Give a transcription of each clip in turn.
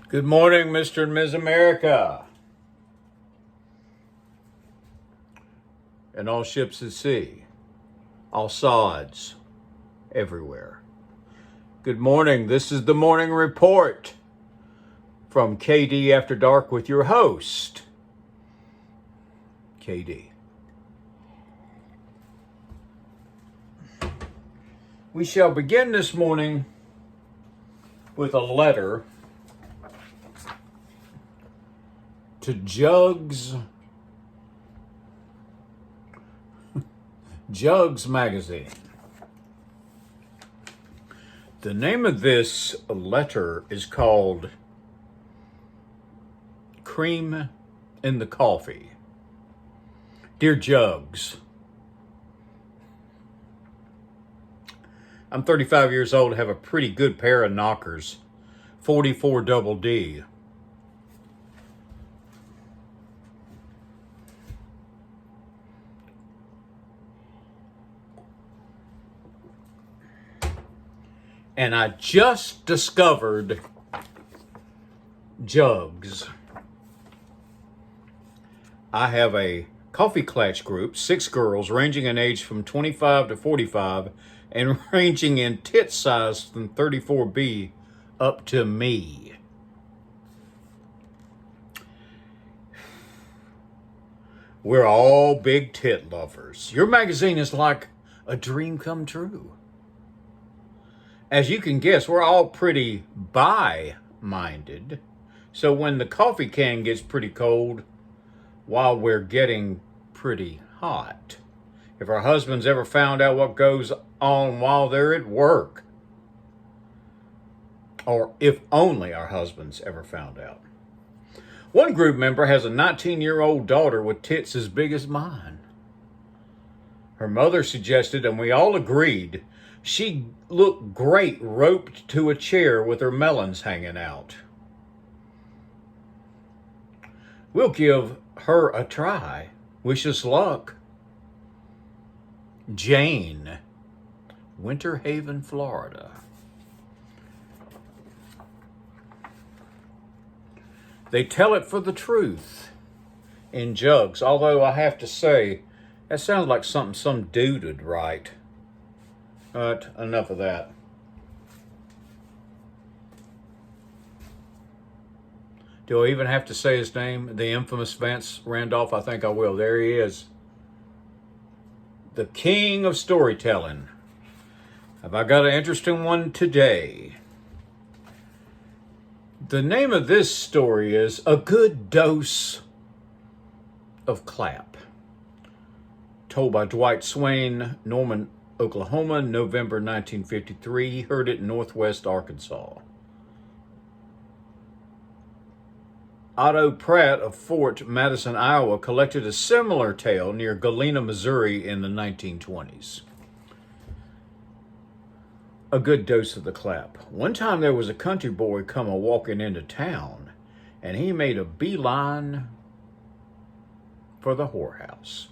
Good morning, Mr. and Ms. America, and all ships at sea, all sods, everywhere. Good morning. This is the morning report from KD After Dark with your host, KD. We shall begin this morning with a letter to Jugs Magazine. The name of this letter is called Cream in the Coffee. Dear Jugs, I'm 35 years old, have a pretty good pair of knockers, 44 double D. And I just discovered Jugs. I have a coffee clutch group, 6 girls ranging in age from 25 to 45 and ranging in tit size from 34B up to me. We're all big tit lovers. Your magazine is like a dream come true. As you can guess, we're all pretty bi-minded. So when the coffee can gets pretty cold, while we're getting pretty hot. If our husbands ever found out what goes on while they're at work, or if only our husbands ever found out. One group member has a 19-year-old daughter with tits as big as mine. Her mother suggested, and we all agreed, she looked great roped to a chair with her melons hanging out. We'll give her a try. Wish us luck. Jane, Winter Haven, Florida. They tell it for the truth in Jugs, although I have to say, that sounds like something some dude would write. But enough of that. Do I even have to say his name? The infamous Vance Randolph? I think I will. There he is. The king of storytelling. Have I got an interesting one today? The name of this story is A Good Dose of Clap. Told by Dwight Swain, Norman, Oklahoma, November 1953. He heard it in Northwest Arkansas. Otto Pratt of Fort Madison, Iowa, collected a similar tale near Galena, Missouri in the 1920s. A good dose of the clap. One time there was a country boy come a-walking into town, and he made a beeline for the whorehouse.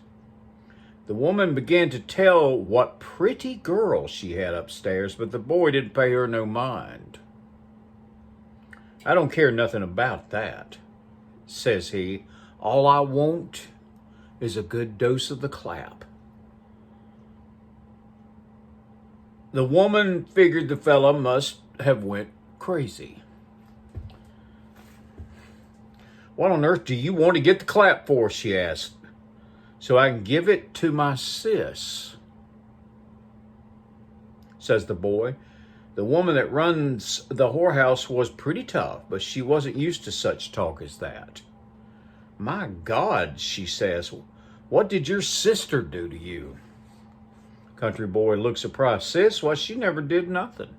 The woman began to tell what pretty girl she had upstairs, but the boy didn't pay her no mind. I don't care nothing about that, says he. All I want is a good dose of the clap. The woman figured the fella must have went crazy. What on earth do you want to get the clap for, she asked. So I can give it to my sis, says the boy. The woman that runs the whorehouse was pretty tough, but she wasn't used to such talk as that. My God, she says, what did your sister do to you? Country boy looked surprised. Sis, well, she never did nothing.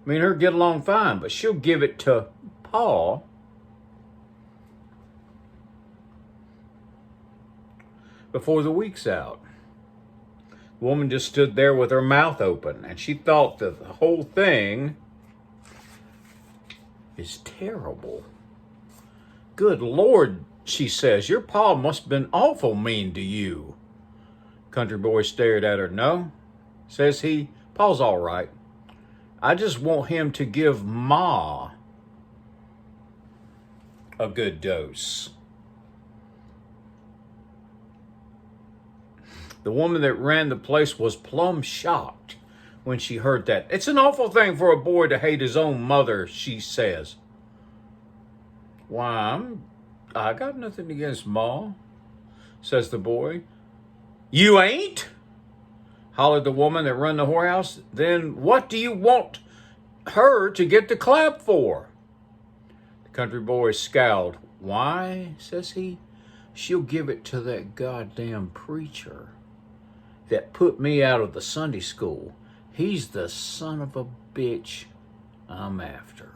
Me and her get along fine, but she'll give it to Pa. Before the week's out. The woman just stood there with her mouth open, and she thought that the whole thing is terrible. Good Lord, she says, your pa must have been awful mean to you. Country boy stared at her. No, says he, Pa's all right. I just want him to give Ma a good dose. The woman that ran the place was plumb shocked when she heard that. It's an awful thing for a boy to hate his own mother, she says. Why, I got nothing against Ma, says the boy. You ain't? Hollered the woman that run the whorehouse. Then what do you want her to get the clap for? The country boy scowled. Why, says he, she'll give it to that goddamn preacher that put me out of the Sunday school. He's the son of a bitch I'm after.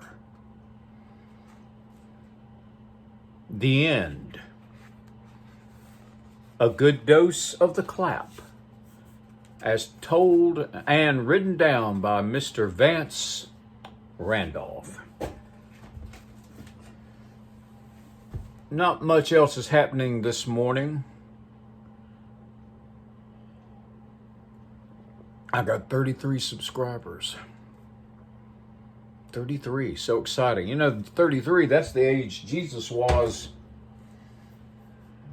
The end. A good dose of the clap, as told and written down by Mr. Vance Randolph. Not much else is happening this morning. I got 33 subscribers. 33, so exciting. You know, 33, that's the age Jesus was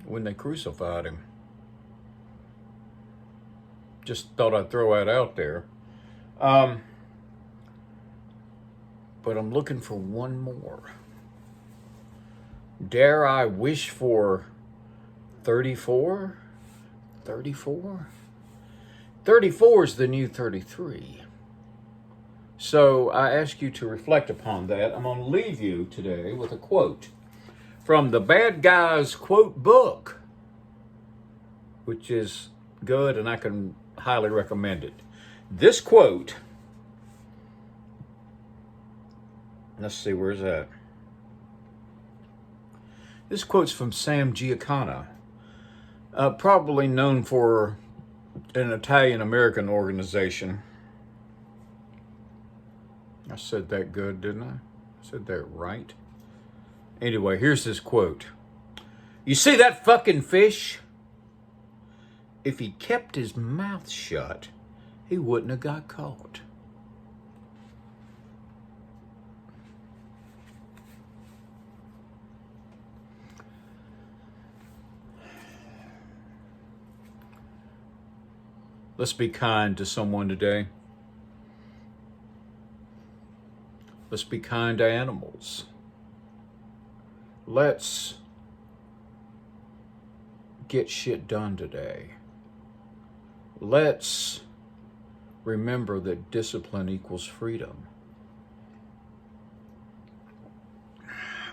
when they crucified him. Just thought I'd throw that out there. But I'm looking for one more. Dare I wish for 34? 34? 34 is the new 33. So I ask you to reflect upon that. I'm going to leave you today with a quote from the Bad Guys Quote Book, which is good and I can highly recommend it. This quote, let's see, where's that? This quote's from Sam Giancana, probably known for an Italian-American organization. I said that good, didn't I? I said that right. Anyway, here's this quote. You see that fucking fish? If he kept his mouth shut, he wouldn't have got caught. Let's be kind to someone today. Let's be kind to animals. Let's get shit done today. Let's remember that discipline equals freedom.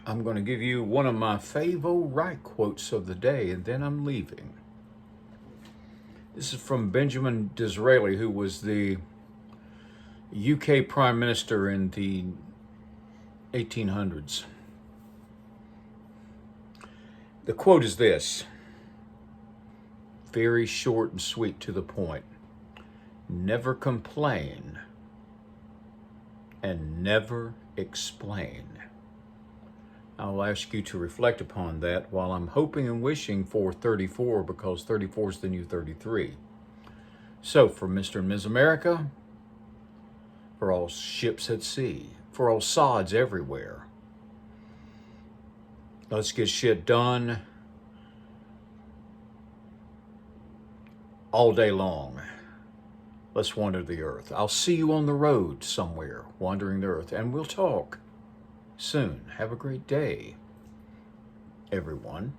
I'm going to give you one of my favorite quotes of the day, and then I'm leaving. This is from Benjamin Disraeli, who was the UK Prime Minister in the 1800s. The quote is this, very short and sweet to the point. Never complain and never explain. I'll ask you to reflect upon that while I'm hoping and wishing for 34, because 34 is the new 33. So for Mr. and Ms. America, for all ships at sea, for all sods everywhere, let's get shit done all day long. Let's wander the earth. I'll see you on the road somewhere, wandering the earth, and we'll talk soon. Have a great day, everyone.